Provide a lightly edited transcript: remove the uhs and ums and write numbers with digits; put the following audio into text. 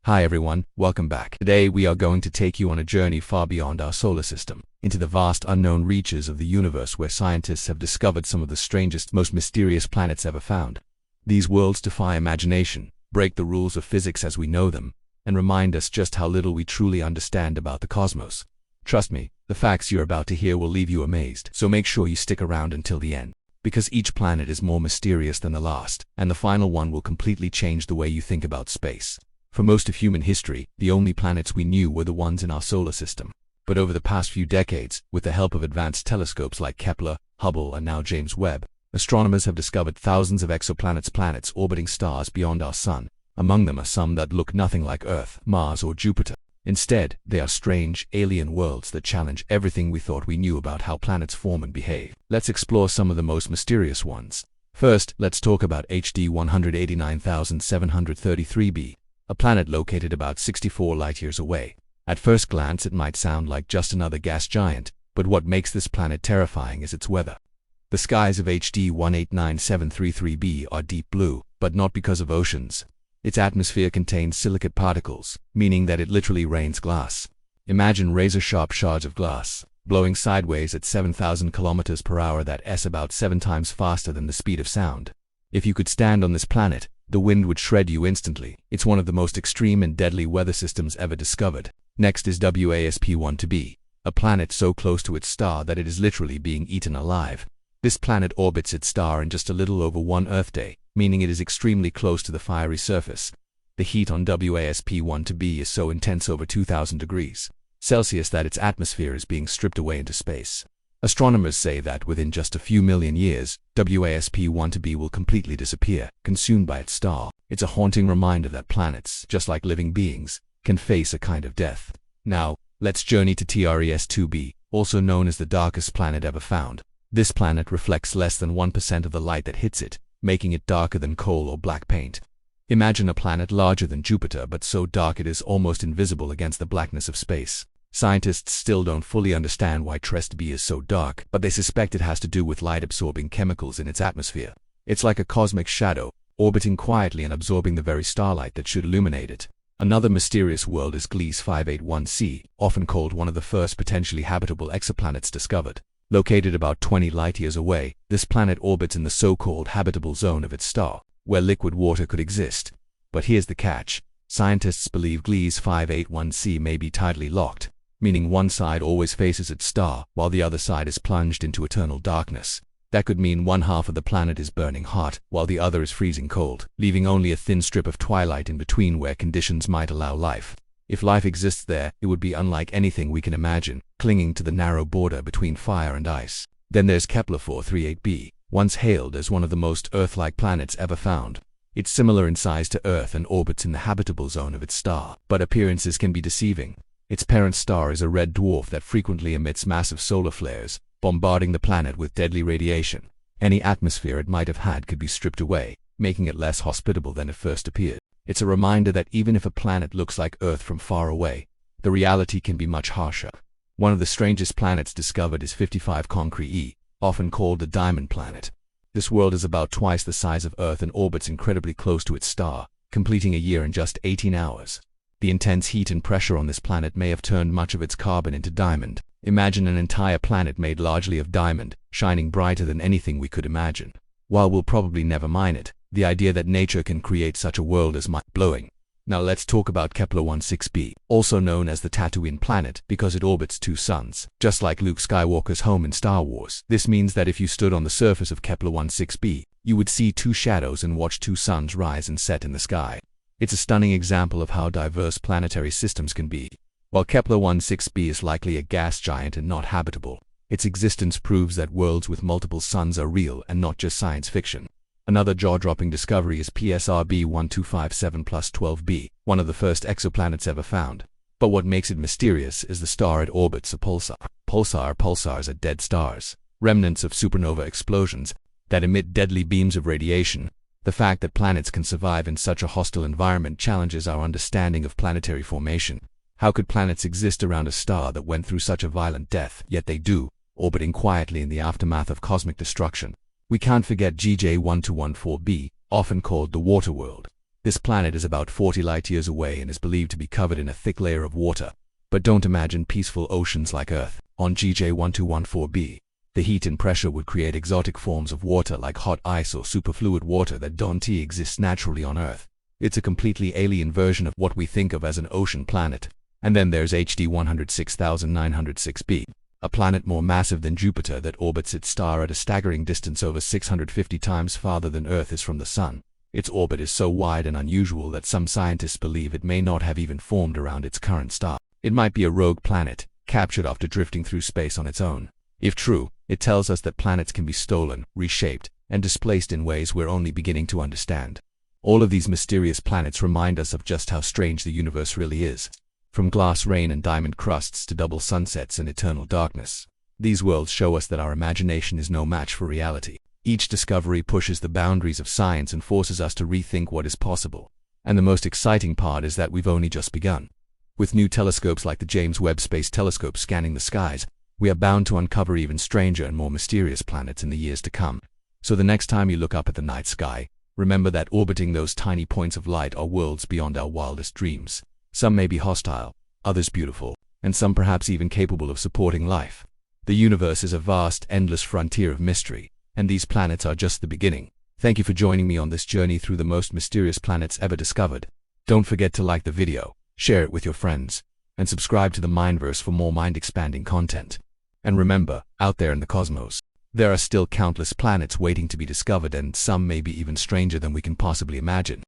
Hi everyone, welcome back. Today we are going to take you on a journey far beyond our solar system, into the vast unknown reaches of the universe where scientists have discovered some of the strangest, most mysterious planets ever found. These worlds defy imagination, break the rules of physics as we know them, and remind us just how little we truly understand about the cosmos. Trust me, the facts you're about to hear will leave you amazed, so make sure you stick around until the end, because each planet is more mysterious than the last, and the final one will completely change the way you think about space. For most of human history, the only planets we knew were the ones in our solar system. But over the past few decades, with the help of advanced telescopes like Kepler, Hubble, and now James Webb, astronomers have discovered thousands of planets orbiting stars beyond our sun. Among them are some that look nothing like Earth, Mars, or Jupiter. Instead, they are strange, alien worlds that challenge everything we thought we knew about how planets form and behave. Let's explore some of the most mysterious ones. First, let's talk about HD 189733b. A planet located about 64 light-years away. At first glance it might sound like just another gas giant, but what makes this planet terrifying is its weather. The skies of HD 189733b are deep blue, but not because of oceans. Its atmosphere contains silicate particles, meaning that it literally rains glass. Imagine razor-sharp shards of glass, blowing sideways at 7,000 kilometers per hour, that's about 7 times faster than the speed of sound. If you could stand on this planet, the wind would shred you instantly. It's one of the most extreme and deadly weather systems ever discovered. Next is WASP-1b, a planet so close to its star that it is literally being eaten alive. This planet orbits its star in just a little over 1 Earth day, meaning it is extremely close to the fiery surface. The heat on WASP-1b is so intense, over 2,000 degrees Celsius, that its atmosphere is being stripped away into space. Astronomers say that within just a few million years, WASP-1b will completely disappear, consumed by its star. It's a haunting reminder that planets, just like living beings, can face a kind of death. Now, let's journey to TRES-2b, also known as the darkest planet ever found. This planet reflects less than 1% of the light that hits it, making it darker than coal or black paint. Imagine a planet larger than Jupiter, but so dark it is almost invisible against the blackness of space. Scientists still don't fully understand why TRES-2b is so dark, but they suspect it has to do with light-absorbing chemicals in its atmosphere. It's like a cosmic shadow, orbiting quietly and absorbing the very starlight that should illuminate it. Another mysterious world is Gliese 581c, often called one of the first potentially habitable exoplanets discovered. Located about 20 light-years away, this planet orbits in the so-called habitable zone of its star, where liquid water could exist. But here's the catch. Scientists believe Gliese 581c may be tidally locked, meaning one side always faces its star, while the other side is plunged into eternal darkness. That could mean one half of the planet is burning hot, while the other is freezing cold, leaving only a thin strip of twilight in between where conditions might allow life. If life exists there, it would be unlike anything we can imagine, clinging to the narrow border between fire and ice. Then there's Kepler 438b, once hailed as one of the most Earth-like planets ever found. It's similar in size to Earth and orbits in the habitable zone of its star, but appearances can be deceiving. Its parent star is a red dwarf that frequently emits massive solar flares, bombarding the planet with deadly radiation. Any atmosphere it might have had could be stripped away, making it less hospitable than it first appeared. It's a reminder that even if a planet looks like Earth from far away, the reality can be much harsher. One of the strangest planets discovered is 55 Cancri e, often called the Diamond Planet. This world is about twice the size of Earth and orbits incredibly close to its star, completing a year in just 18 hours. The intense heat and pressure on this planet may have turned much of its carbon into diamond. Imagine an entire planet made largely of diamond, shining brighter than anything we could imagine. While we'll probably never mine it, the idea that nature can create such a world is mind-blowing. Now let's talk about Kepler 16b, also known as the Tatooine planet because it orbits 2 suns, just like Luke Skywalker's home in Star Wars. This means that if you stood on the surface of Kepler 16b, you would see 2 shadows and watch 2 suns rise and set in the sky. It's a stunning example of how diverse planetary systems can be. While Kepler 16b is likely a gas giant and not habitable, its existence proves that worlds with multiple suns are real and not just science fiction. Another jaw-dropping discovery is PSRB 1257+12b, one of the first exoplanets ever found. But what makes it mysterious is the star it orbits, a pulsar. Pulsars are dead stars, remnants of supernova explosions that emit deadly beams of radiation. The fact that planets can survive in such a hostile environment challenges our understanding of planetary formation. How could planets exist around a star that went through such a violent death? Yet they do, orbiting quietly in the aftermath of cosmic destruction. We can't forget GJ 1214b, often called the water world. This planet is about 40 light-years away and is believed to be covered in a thick layer of water. But don't imagine peaceful oceans like Earth. On GJ1214b, the heat and pressure would create exotic forms of water like hot ice or superfluid water that don't exist naturally on Earth. It's a completely alien version of what we think of as an ocean planet. And then there's HD 106906b, a planet more massive than Jupiter that orbits its star at a staggering distance over 650 times farther than Earth is from the Sun. Its orbit is so wide and unusual that some scientists believe it may not have even formed around its current star. It might be a rogue planet, captured after drifting through space on its own. If true, it tells us that planets can be stolen, reshaped, and displaced in ways we're only beginning to understand. All of these mysterious planets remind us of just how strange the universe really is. From glass rain and diamond crusts to double sunsets and eternal darkness, these worlds show us that our imagination is no match for reality. Each discovery pushes the boundaries of science and forces us to rethink what is possible. And the most exciting part is that we've only just begun. With new telescopes like the James Webb Space Telescope scanning the skies, we are bound to uncover even stranger and more mysterious planets in the years to come. So the next time you look up at the night sky, remember that orbiting those tiny points of light are worlds beyond our wildest dreams. Some may be hostile, others beautiful, and some perhaps even capable of supporting life. The universe is a vast, endless frontier of mystery, and these planets are just the beginning. Thank you for joining me on this journey through the most mysterious planets ever discovered. Don't forget to like the video, share it with your friends, and subscribe to the Mindverse for more mind-expanding content. And remember, out there in the cosmos, there are still countless planets waiting to be discovered, and some may be even stranger than we can possibly imagine.